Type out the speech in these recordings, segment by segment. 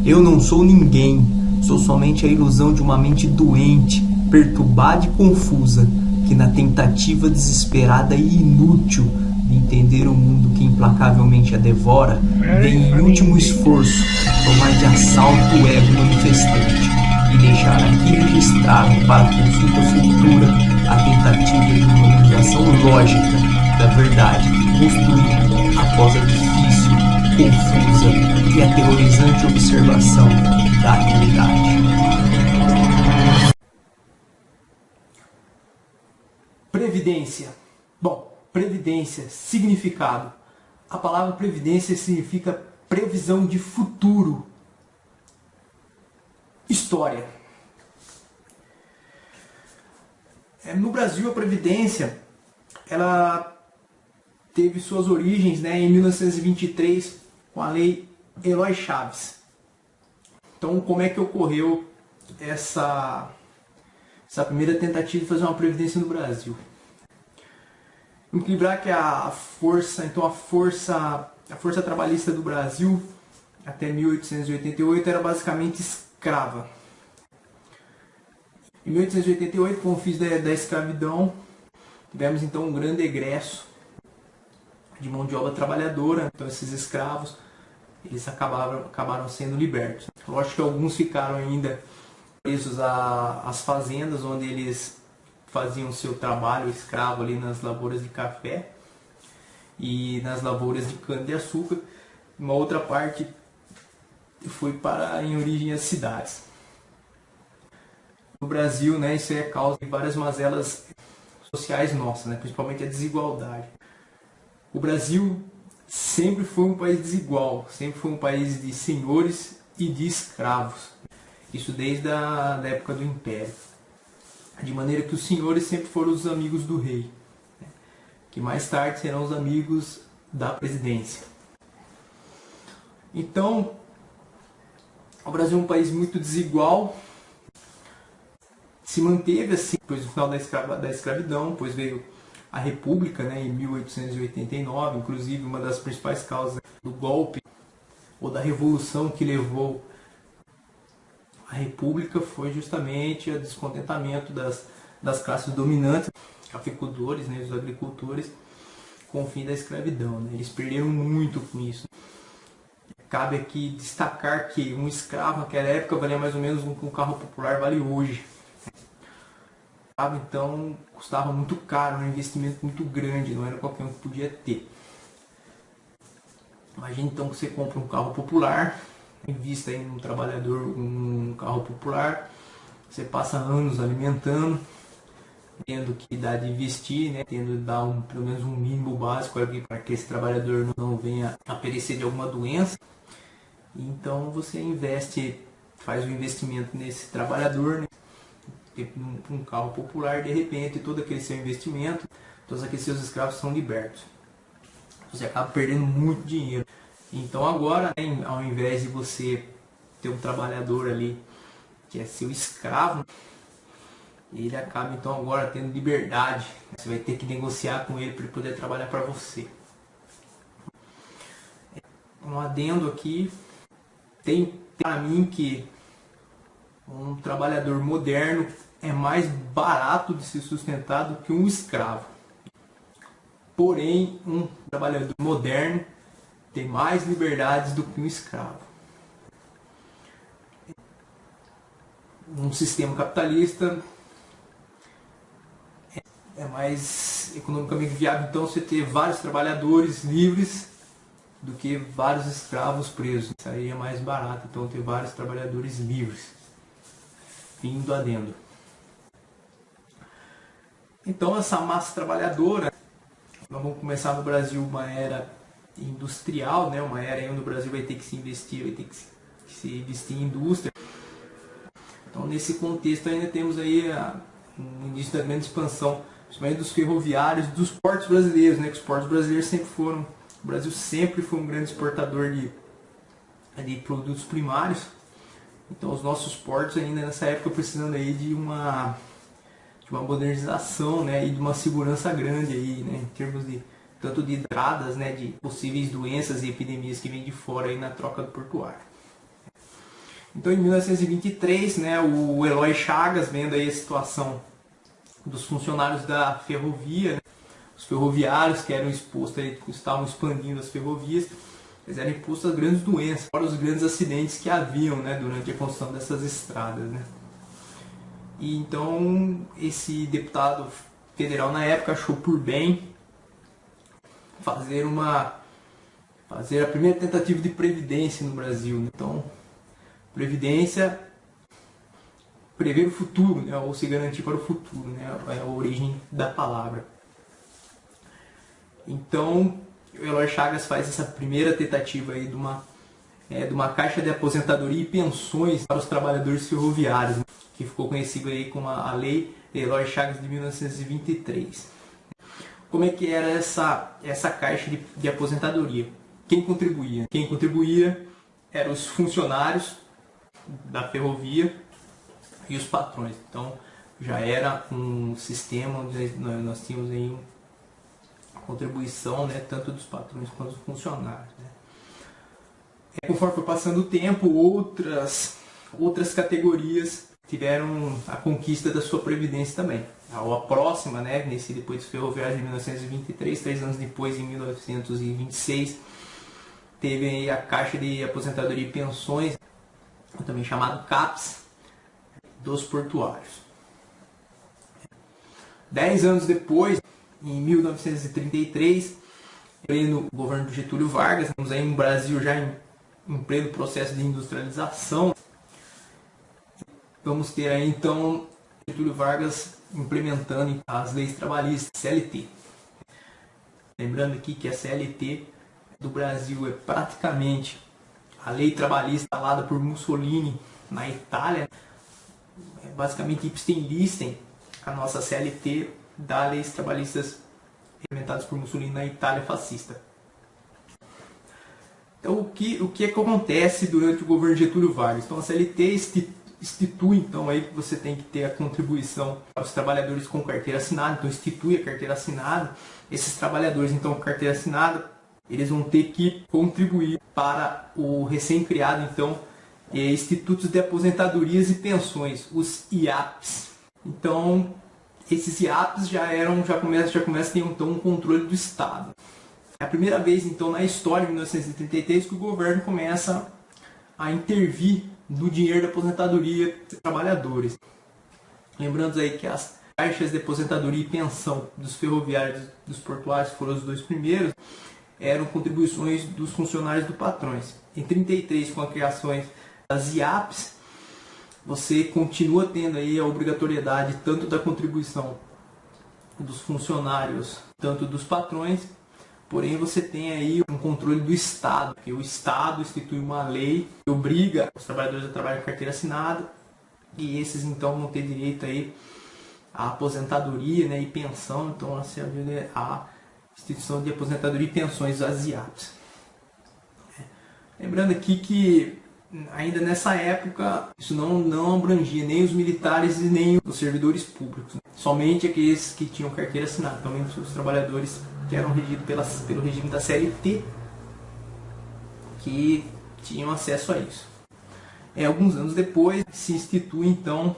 Eu não sou ninguém, sou somente a ilusão de uma mente doente, perturbada e confusa, que na tentativa desesperada e inútil de entender o mundo que implacavelmente a devora, vem em último esforço tomar de assalto o ego manifestante e deixar aqui registrado para consulta futura a tentativa de uma organização lógica da verdade construída após a difícil, confusa e aterrorizante observação da realidade. Previdência. Bom, previdência, significado. A palavra previdência significa previsão de futuro. História. No Brasil, a previdência, ela teve suas origens, em 1923, com a Lei Eloy Chaves. Então, como é que ocorreu essa primeira tentativa de fazer uma previdência no Brasil? Vamos lembrar que a força trabalhista do Brasil até 1888 era basicamente escrava. Em 1888, com o fim da escravidão, tivemos então um grande egresso de mão de obra trabalhadora. Então esses escravos, eles acabaram sendo libertos. Lógico que alguns ficaram ainda presos às fazendas, onde eles faziam seu trabalho escravo ali nas lavouras de café e nas lavouras de cana-de-açúcar. Uma outra parte foi em origem às cidades. No Brasil, isso é causa de várias mazelas sociais nossas, principalmente a desigualdade. O Brasil sempre foi um país desigual, sempre foi um país de senhores e de escravos. Isso desde a época do Império. De maneira que os senhores sempre foram os amigos do rei, que mais tarde serão os amigos da presidência. Então, o Brasil é um país muito desigual, se manteve assim depois do final da escravidão, depois veio a República, em 1889, inclusive uma das principais causas do golpe ou da revolução que levou a República foi justamente o descontentamento das classes dominantes, cafeicultores, os agricultores, com o fim da escravidão. Eles perderam muito com isso. Cabe aqui destacar que um escravo naquela época valia mais ou menos um carro popular vale hoje. Então custava muito caro, um investimento muito grande, não era qualquer um que podia ter. Imagina então que você compra um carro popular, invista em um trabalhador um carro popular, você passa anos alimentando, tendo que dar de investir, tendo de dar pelo menos um mínimo básico para que esse trabalhador não venha a perecer de alguma doença. Então você faz o investimento nesse trabalhador, um carro popular, de repente todo aquele seu investimento, todos aqueles seus escravos são libertos. Você acaba perdendo muito dinheiro. Então agora, ao invés de você ter um trabalhador ali que é seu escravo, ele acaba então agora tendo liberdade. Você vai ter que negociar com ele para ele poder trabalhar para você. Um adendo aqui, tem para mim que um trabalhador moderno é mais barato de se sustentar do que um escravo. Porém, um trabalhador moderno tem mais liberdades do que um escravo. Um sistema capitalista é mais economicamente viável, então, você ter vários trabalhadores livres do que vários escravos presos. Isso aí é mais barato, então, ter vários trabalhadores livres. Fim do adendo. Então, essa massa trabalhadora, nós vamos começar no Brasil uma era industrial, uma era onde o Brasil vai ter que se investir em indústria. Então, nesse contexto, ainda temos aí o início da grande expansão, principalmente dos ferroviários, dos portos brasileiros, que os portos brasileiros o Brasil sempre foi um grande exportador de produtos primários. Então, os nossos portos ainda nessa época precisando aí de uma modernização, e de uma segurança grande aí, em termos tanto de entradas, de possíveis doenças e epidemias que vêm de fora aí na troca do portuário. Então, em 1923, né, o Eloy Chagas, vendo aí a situação dos funcionários da ferrovia, né, os ferroviários que eram expostos, aí, estavam expandindo as ferrovias, eles eram expostos a grandes doenças, fora os grandes acidentes que haviam, né, durante a construção dessas estradas, né. E então esse deputado federal na época achou por bem fazer a primeira tentativa de previdência no Brasil, né? Então, previdência, prever o futuro, né, ou se garantir para o futuro, né, é a origem da palavra. Então, o Eloy Chagas faz essa primeira tentativa aí de uma caixa de aposentadoria e pensões para os trabalhadores ferroviários, né, que ficou conhecido aí como a Lei Eloy Chagas de 1923. Como é que era essa caixa de aposentadoria? Quem contribuía? Quem contribuía eram os funcionários da ferrovia e os patrões. Então já era um sistema onde nós tínhamos aí uma contribuição, né, tanto dos patrões quanto dos funcionários, né. Conforme foi passando o tempo, outras categorias tiveram a conquista da sua previdência também. A próxima, né, depois dos ferroviários de 1923, 3 anos depois, em 1926, teve aí a Caixa de Aposentadoria e Pensões, também chamado CAPES, dos portuários. 10 anos depois, em 1933, no governo do Getúlio Vargas, estamos aí no Brasil já em pleno processo de industrialização. Vamos ter aí então Getúlio Vargas implementando as leis trabalhistas, CLT. Lembrando aqui que a CLT do Brasil é praticamente a lei trabalhista instalada por Mussolini na Itália, é basicamente ipsis listen a nossa CLT das leis trabalhistas implementadas por Mussolini na Itália fascista. Então, o que acontece durante o governo de Getúlio Vargas? Então, a CLT institui, então, aí você tem que ter a contribuição aos trabalhadores com carteira assinada, então institui a carteira assinada. Esses trabalhadores, então, com carteira assinada, eles vão ter que contribuir para o recém-criado, então, Institutos de Aposentadorias e Pensões, os IAPs. Então, esses IAPs já começa a ter, então, um controle do Estado. É a primeira vez, então, na história, em 1933, que o governo começa a intervir no dinheiro da aposentadoria dos trabalhadores. Lembrando aí que as caixas de aposentadoria e pensão dos ferroviários e dos portuários foram os dois primeiros, eram contribuições dos funcionários do patrões. Em 1933, com a criação das IAPs, você continua tendo aí a obrigatoriedade tanto da contribuição dos funcionários, tanto dos patrões, porém você tem aí um controle do Estado, porque o Estado institui uma lei que obriga os trabalhadores a trabalhar com carteira assinada, e esses então vão ter direito aí à aposentadoria, né, e pensão. Então a instituição de aposentadoria e pensões, as IAPs. Lembrando aqui que ainda nessa época isso não abrangia nem os militares e nem os servidores públicos, somente aqueles que tinham carteira assinada, somente os trabalhadores que eram regidos pelo regime da CLT que tinham acesso a isso. Alguns anos depois se institui então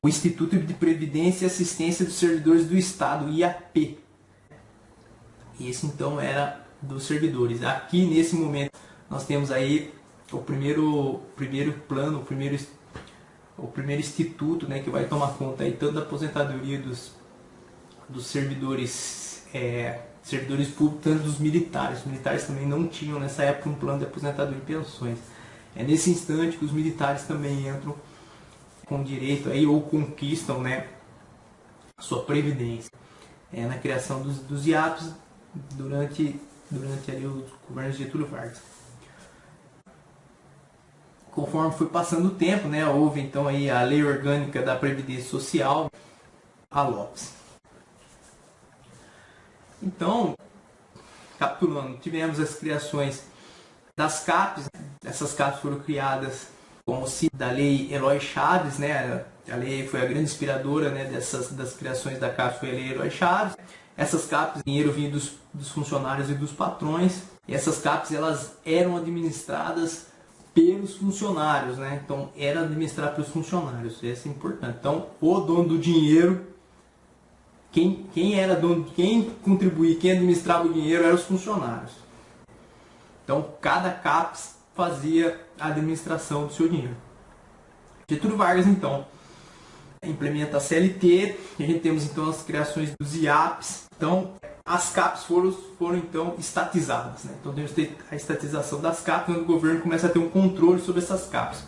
o Instituto de Previdência e Assistência dos Servidores do Estado, IAP. E esse então era dos servidores. Aqui nesse momento nós temos aí o primeiro plano, o primeiro instituto, né, que vai tomar conta aí tanto da aposentadoria dos servidores públicos, tanto dos militares. Os militares também não tinham nessa época um plano de aposentadoria e pensões. É nesse instante que os militares também entram com direito aí, ou conquistam, né, a sua previdência. Na criação dos IAPs durante ali o governo de Getúlio Vargas. Conforme foi passando o tempo, né, houve então aí a Lei Orgânica da Previdência Social, a LOPS. Então, capitulando, tivemos as criações das CAPES. Essas CAPES foram criadas como se da Lei Eloy Chaves, né? A lei foi a grande inspiradora, né, das criações da CAPES, foi a Lei Eloy Chaves. Essas CAPES, dinheiro vinha dos funcionários e dos patrões. E essas CAPES elas eram administradas pelos funcionários, né? Então era administrado pelos funcionários, isso é importante. Então o dono do dinheiro, quem era dono, quem contribuía, quem administrava o dinheiro eram os funcionários. Então cada CAPES fazia a administração do seu dinheiro. Getúlio Vargas então implementa a CLT, e a gente temos então as criações dos IAPs. Então as CAPES foram então estatizadas, né? Então temos a estatização das CAPES, onde o governo começa a ter um controle sobre essas CAPES.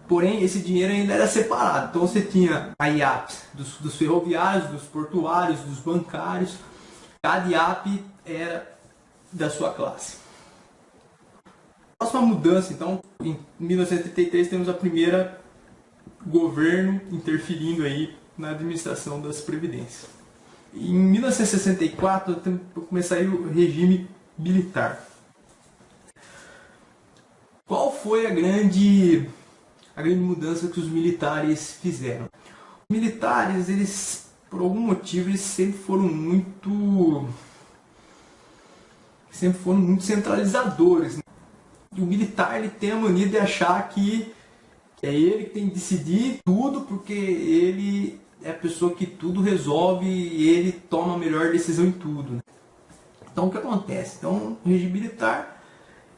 Porém, esse dinheiro ainda era separado. Então você tinha a IAPs dos ferroviários, dos portuários, dos bancários. Cada IAP era da sua classe. Próxima mudança, então, em 1933 temos a primeira governo interferindo aí na administração das previdências. Em 1964 começa aí o regime militar. Qual foi a grande mudança que os militares fizeram? Os militares, eles, por algum motivo, eles sempre foram muito centralizadores. E o militar, ele tem a mania de achar que é ele que tem que decidir tudo, porque ele é a pessoa que tudo resolve e ele toma a melhor decisão em tudo. Então o que acontece? Então o regime militar,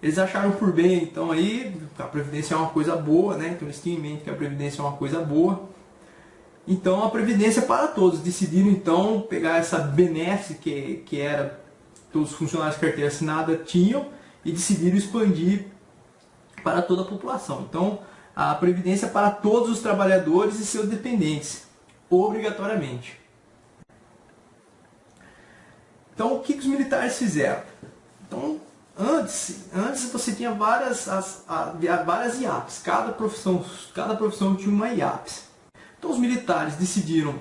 eles acharam por bem, então aí a Previdência é uma coisa boa, né? Então eles tinham em mente que a Previdência é uma coisa boa. Então a Previdência é para todos. Decidiram então pegar essa benesse que era todos os funcionários de carteira assinada tinham e decidiram expandir para toda a população. Então a Previdência é para todos os trabalhadores e seus dependentes, obrigatoriamente. Então o que os militares fizeram? Então antes você tinha várias IAPs, cada profissão tinha uma IAPs. Então os militares decidiram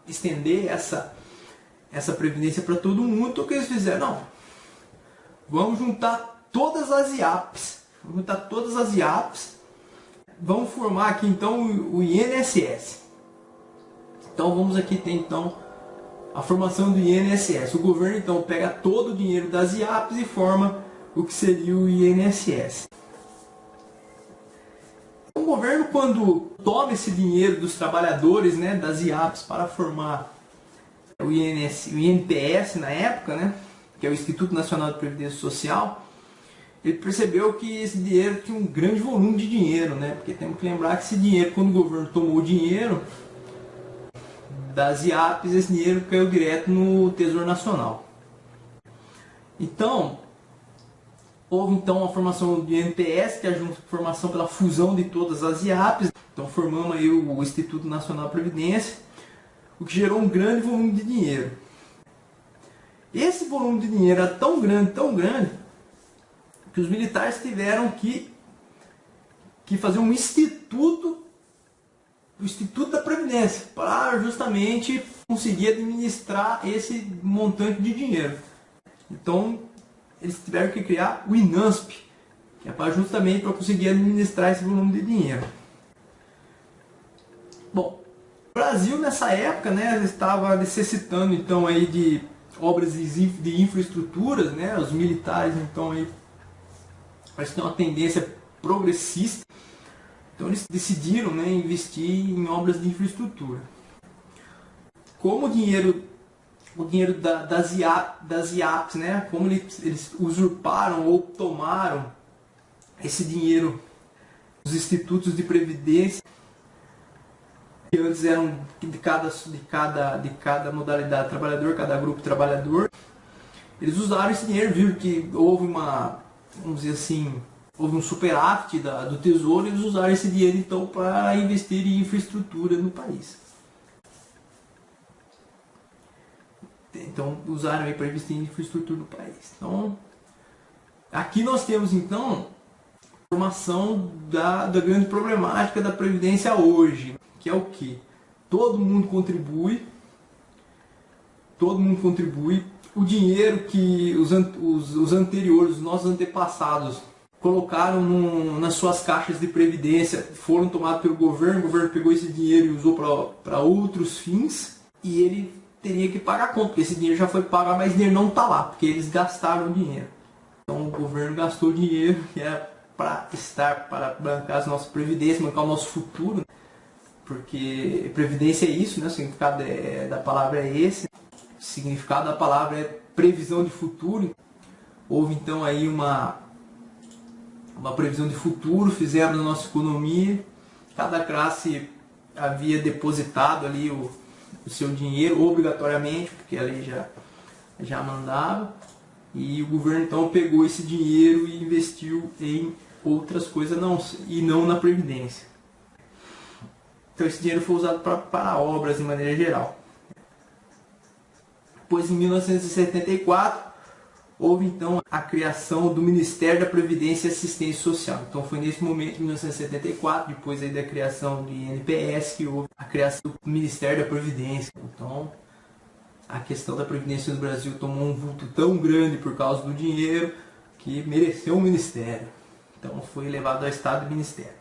estender essa previdência para todo mundo. Então o que eles fizeram? Não, vamos juntar todas as IAPs, vamos formar aqui então o INSS. Então vamos aqui ter então a formação do INSS. O governo então pega todo o dinheiro das IAPs e forma o que seria o INSS. O governo, quando toma esse dinheiro dos trabalhadores, né, das IAPs para formar o INPS na época, né, que é o Instituto Nacional de Previdência Social, ele percebeu que esse dinheiro tinha um grande volume de dinheiro, né, porque temos que lembrar que esse dinheiro, quando o governo tomou o dinheiro das IAPs, esse dinheiro caiu direto no Tesouro Nacional. Então, houve então a formação do INPS, que é a formação pela fusão de todas as IAPs. Então formamos aí o Instituto Nacional de Previdência, o que gerou um grande volume de dinheiro. Esse volume de dinheiro era tão grande, que os militares tiveram que fazer um instituto, o Instituto da Previdência, para justamente conseguir administrar esse montante de dinheiro. Então eles tiveram que criar o INANSP, que é justamente para conseguir administrar esse volume de dinheiro. Bom, o Brasil nessa época, né, estava necessitando então aí de obras de infraestruturas, né? Os militares então aí parece que tem uma tendência progressista. Então eles decidiram, né, investir em obras de infraestrutura. Como o dinheiro das IAPs, né, como eles usurparam ou tomaram esse dinheiro dos institutos de previdência, que antes eram de cada modalidade trabalhador, cada grupo trabalhador, eles usaram esse dinheiro, viram que houve vamos dizer assim, houve um superávit do Tesouro, e eles usaram esse dinheiro então para investir em infraestrutura no país. Então usaram aí para investir em infraestrutura no país. Então aqui nós temos então a formação da grande problemática da Previdência hoje, que é o que? Todo mundo contribui, o dinheiro que os anteriores, os nossos antepassados, colocaram nas suas caixas de previdência, foram tomados pelo governo, o governo pegou esse dinheiro e usou para outros fins, e ele teria que pagar a conta, porque esse dinheiro já foi pago, mas o dinheiro não está lá, porque eles gastaram o dinheiro. Então o governo gastou dinheiro que era para bancar as nossas previdências, bancar o nosso futuro, porque previdência é isso, né? O significado da palavra é esse, o significado da palavra é previsão de futuro. Houve então aí uma previsão de futuro, fizemos na nossa economia, cada classe havia depositado ali o seu dinheiro obrigatoriamente, porque a lei já mandava, e o governo então pegou esse dinheiro e investiu em outras coisas e não na Previdência. Então esse dinheiro foi usado para obras de maneira geral. Depois, em 1974, houve então a criação do Ministério da Previdência e Assistência Social. Então foi nesse momento, em 1974, depois aí da criação do INPS, que houve a criação do Ministério da Previdência. Então a questão da Previdência no Brasil tomou um vulto tão grande por causa do dinheiro que mereceu um ministério. Então foi levado ao estado de ministério.